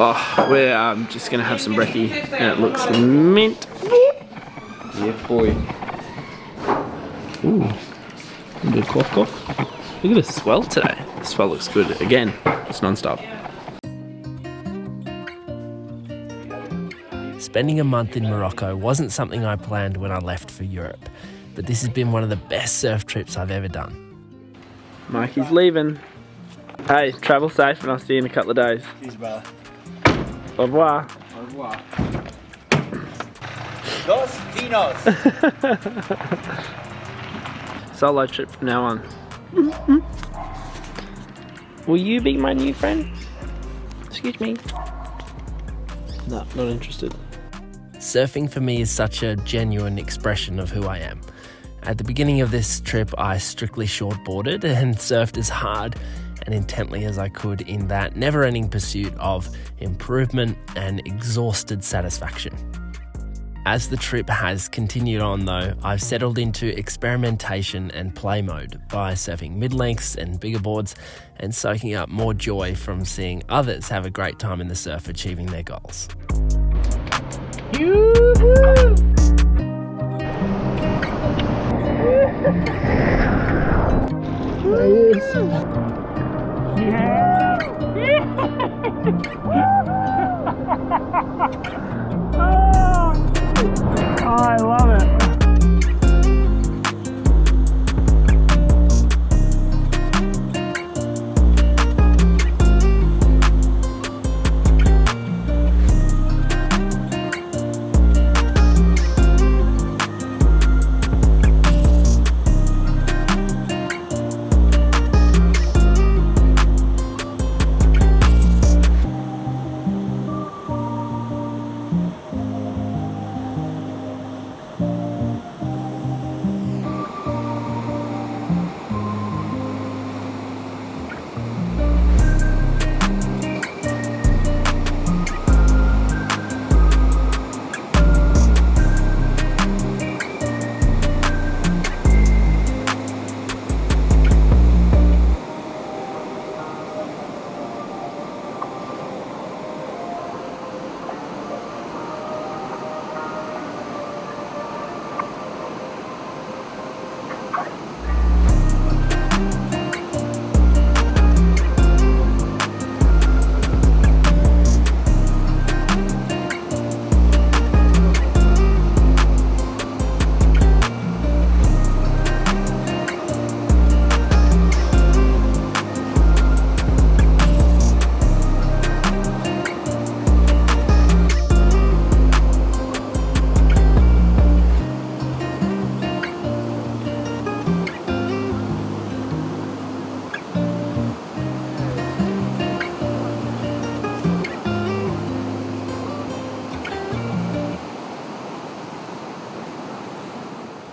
Oh, we're just gonna have some brekkie, and it looks mint. Yeah, boy. Ooh, a good cough cough. Look at the swell today. The swell looks good. Again, it's non-stop. Spending a month in Morocco wasn't something I planned when I left for Europe, but this has been one of the best surf trips I've ever done. Mikey's leaving. Hey, travel safe and I'll see you in a couple of days. Cheers, brother. Au revoir. Au revoir. Dos Vinos. Solo trip from now on. Will you be my new friend? Excuse me. No, not interested. Surfing for me is such a genuine expression of who I am. At the beginning of this trip, I strictly shortboarded and surfed as hard and intently as I could in that never-ending pursuit of improvement and exhausted satisfaction. As the trip has continued on though, I've settled into experimentation and play mode by surfing mid-lengths and bigger boards and soaking up more joy from seeing others have a great time in the surf achieving their goals. I love it.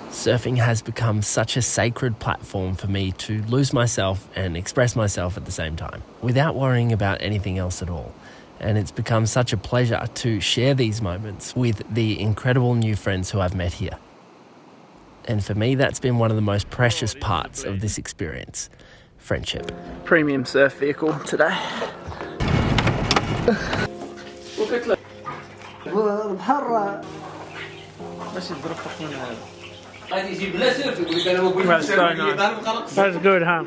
Surfing has become such a sacred platform for me to lose myself and express myself at the same time, without worrying about anything else at all. And it's become such a pleasure to share these moments with the incredible new friends who I've met here. And for me, that's been one of the most precious parts of this experience, friendship. Premium surf vehicle today. That's so nice. That's good, huh?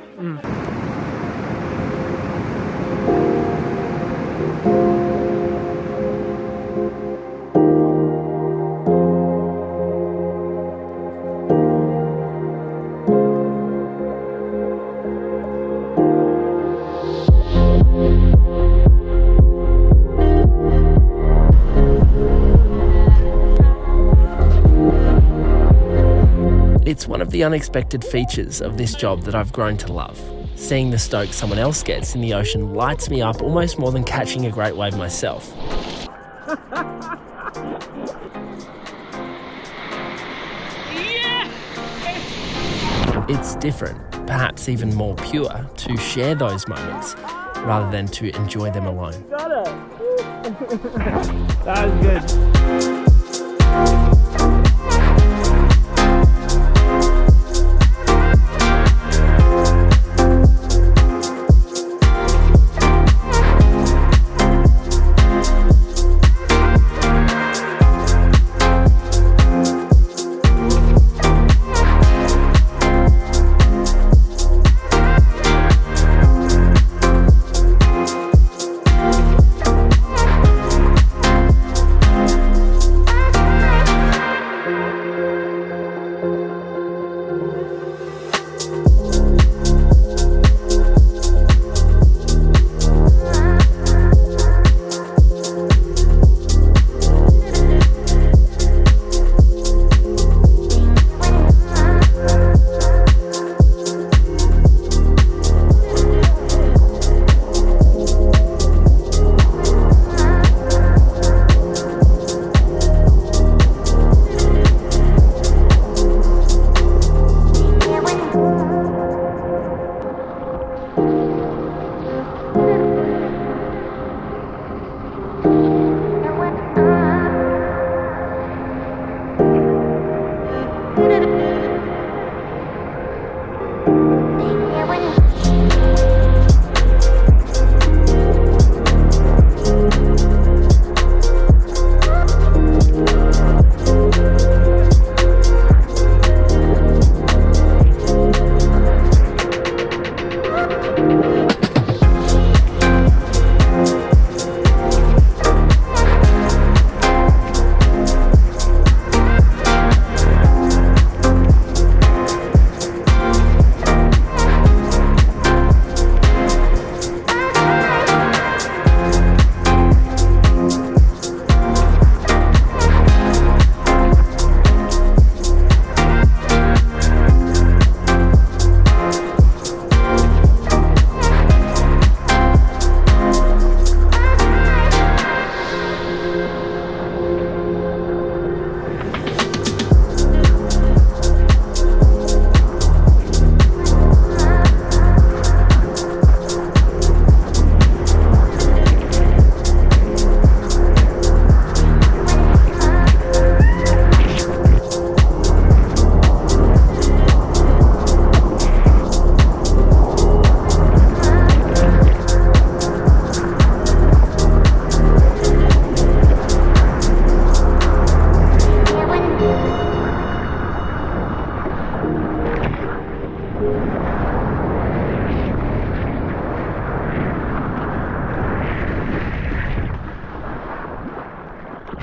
It's one of the unexpected features of this job that I've grown to love. Seeing the stoke someone else gets in the ocean lights me up almost more than catching a great wave myself. It's different, perhaps even more pure, to share those moments rather than to enjoy them alone. Got it! That was good.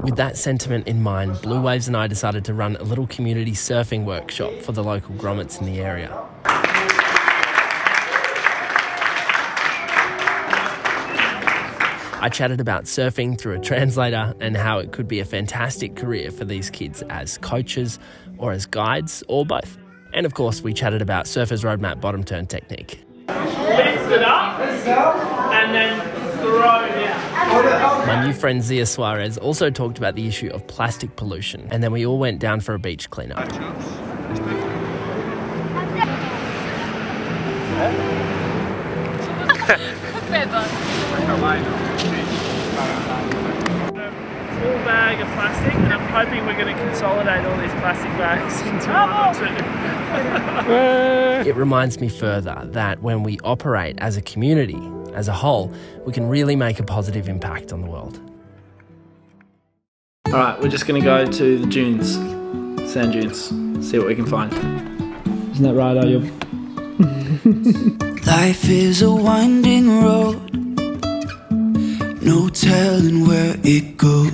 With that sentiment in mind, Blue Waves and I decided to run a little community surfing workshop for the local grommets in the area. I chatted about surfing through a translator and how it could be a fantastic career for these kids as coaches or as guides or both. And of course, we chatted about Surfer's Roadmap bottom turn technique. Lift it up and then throw it out. My new friend Zia Suarez also talked about the issue of plastic pollution, and then we all went down for a beach cleanup. Full bag of plastic, and I'm hoping we're going to consolidate all these plastic bags into one or two. It reminds me further that when we operate as a community, as a whole, we can really make a positive impact on the world. Alright, we're just going to go to the dunes, sand dunes, see what we can find. Isn't that right, Ayub? Life is a winding road, no telling where it goes.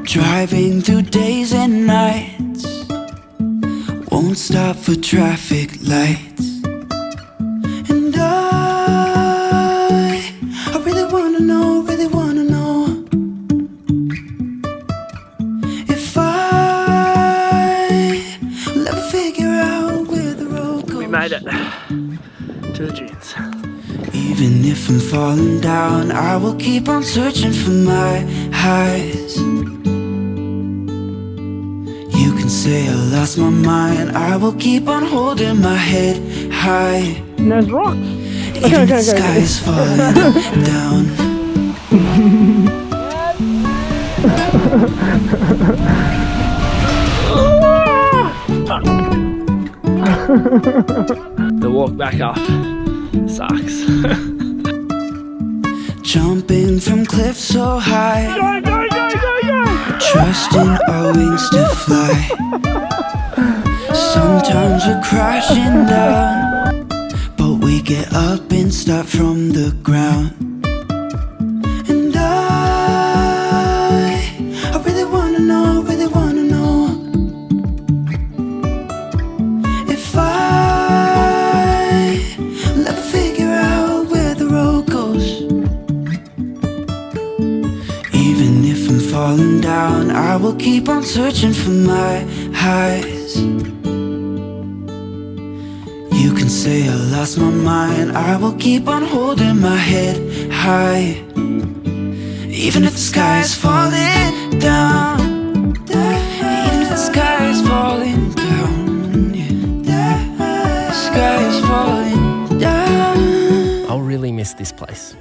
Driving through days and nights, won't stop for traffic lights. And I really wanna know, if I'll ever figure out where the road goes. We made it to the dunes. Even if I'm falling down, I will keep on searching for my highs. You can say I lost my mind, I will keep on holding my head high. And there's rocks. Even if the sky is falling down. The walk back up sucks. Jumping from cliffs so high, Go! trusting our wings to fly. Sometimes we're crashing down, but we get up and start from the ground. And I really wanna know, if I'll ever figure out where the road goes. Even if I'm falling down, I will keep on searching for my highs. You can say I lost my mind, I will keep on holding my head high. Even if the sky is falling down, even if the sky is falling down, the sky is falling down. I'll really miss this place.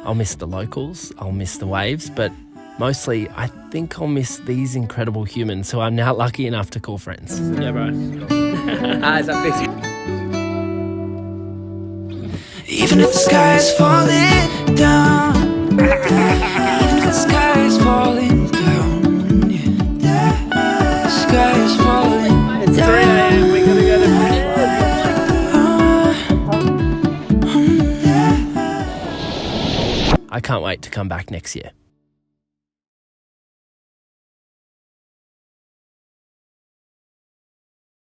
I'll miss the locals, I'll miss the waves, but mostly I think I'll miss these incredible humans who I'm now lucky enough to call friends. Yeah, bro. Even if the sky is falling down, even if the sky is falling down, the sky is falling It's 3 down. a.m. We gotta go to bed. I can't wait to come back next year.